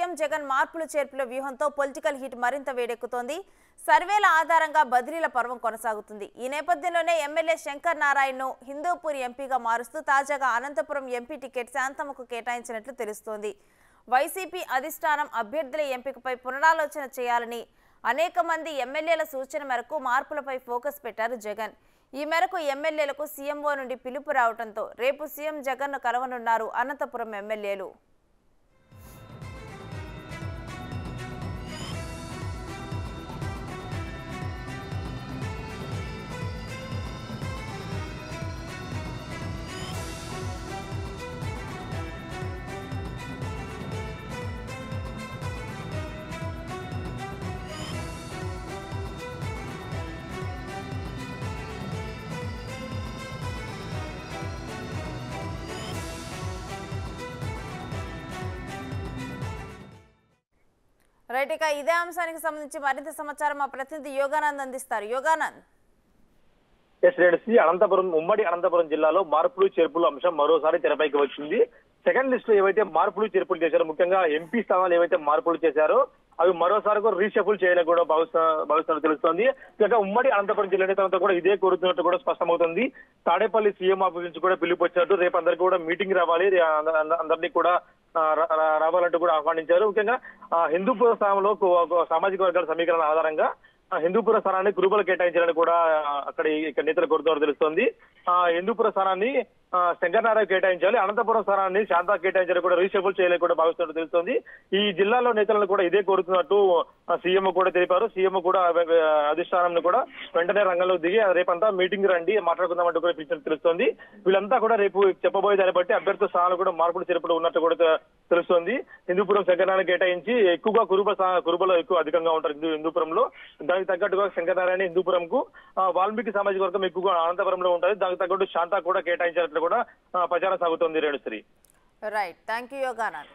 CM Jagan మార్పులు చేర్పుల వ్యూహంతో political heat మరింత వేడెక్కుతోంది. సర్వేల ఆధారంగా బదిలీల పర్వం కొనసాగుతుంది. ఈ నేపథ్యంలోనే ఎమ్మెల్యే శంకర్ నారాయణను హిందూపూర్ ఎంపీగా మారుస్తూ తాజాగా అనంతపురం ఎంపీ టికెట్ శాంతమ్మకు కేటాయించినట్లు తెలుస్తోంది. వైసీపీ అధిష్టానం అభ్యర్థుల ఎంపికపై పునరాలోచన చేయాలని అనేక మంది ఎమ్మెల్యేల సూచన మేరకు మార్పులపై ఫోకస్ పెట్టారు జగన్. ఈ మేరకు ఎమ్మెల్యేలకు సీఎంఓ నుండి పిలుపు రావడంతో రేపు సీఎం జగన్ను కలవనున్నారు అనంతపురం ఎమ్మెల్యేలు. రైట్, ఇక ఇదే అంశానికి సంబంధించి మరింత సమాచారం మా ప్రతినిధి యోగానంద్ అందిస్తారు. యోగానంద్. ఉమ్మడి అనంతపురం జిల్లాలో మార్పులు చేర్పులు అంశం మరోసారి తెరపైకి వచ్చింది. సెకండ్ లిస్ట్ లో ఏవైతే మార్పులు చేర్పులు చేశారో, ముఖ్యంగా ఎంపీ స్థానాలు ఏవైతే మార్పులు చేశారో అవి మరోసారి కూడా రీషఫుల్ చేయాలని కూడా భావిస్తున్నట్టు తెలుస్తోంది. ఇక ఉమ్మడి అనంతపురం జిల్లా నేతలతో కూడా ఇదే కోరుతున్నట్టు కూడా స్పష్టమవుతుంది. తాడేపల్లి సీఎం ఆఫీస్ నుంచి కూడా పిలుపు వచ్చినట్టు, రేపు అందరికీ కూడా మీటింగ్ రావాలి, అందరినీ కూడా రావాలంటూ కూడా ఆహ్వానించారు. ముఖ్యంగా హిందూపుర స్థానంలో సామాజిక వర్గాల సమీకరణ ఆధారంగా హిందూపుర స్థానాన్ని కురుబలు కేటాయించాలని కూడా ఇక్కడ నేతలు కోరుతున్నట్టు తెలుస్తోంది. హిందూపుర స్థానాన్ని శంకరనారాయణ కేటాయించాలి, అనంతపురం స్థానాన్ని శాంతా కేటాయించాలని కూడా రీషఫుల్ చేయాలని కూడా భావిస్తున్నట్టు తెలుస్తోంది. ఈ జిల్లాలో నేతలను కూడా ఇదే కోరుతున్నట్టు సీఎం కూడా తెలిపారు. సీఎం కూడా అధిష్టానం కూడా వెంటనే రంగంలో దిగి రేపంతా మీటింగ్ రండి మాట్లాడుకుందామంటూ కూడా పిలిచినట్టు తెలుస్తోంది. వీళ్ళంతా కూడా రేపు చెప్పబోయే దాన్ని బట్టి అభ్యర్థి స్థానాలు కూడా మార్పులు చేర్పులు ఉన్నట్టు కూడా తెలుస్తోంది. హిందూపురం శంకరనారాయణ కేటాయించి ఎక్కువగా కురుబలు ఎక్కువ అధికంగా ఉంటారు హిందూపురంలో. దానికి తగ్గట్టుగా శంకరనారాయణ హిందూపురంకు, వాల్మీకి సామాజిక వర్గం ఎక్కువగా అనంతపురంలో ఉంటుంది. దానికి తగ్గట్టు శాంతా కూడా కేటాయించినట్లు కూడా ప్రచారం సాగుతోంది. Renusri. Right, thank you Yoganand.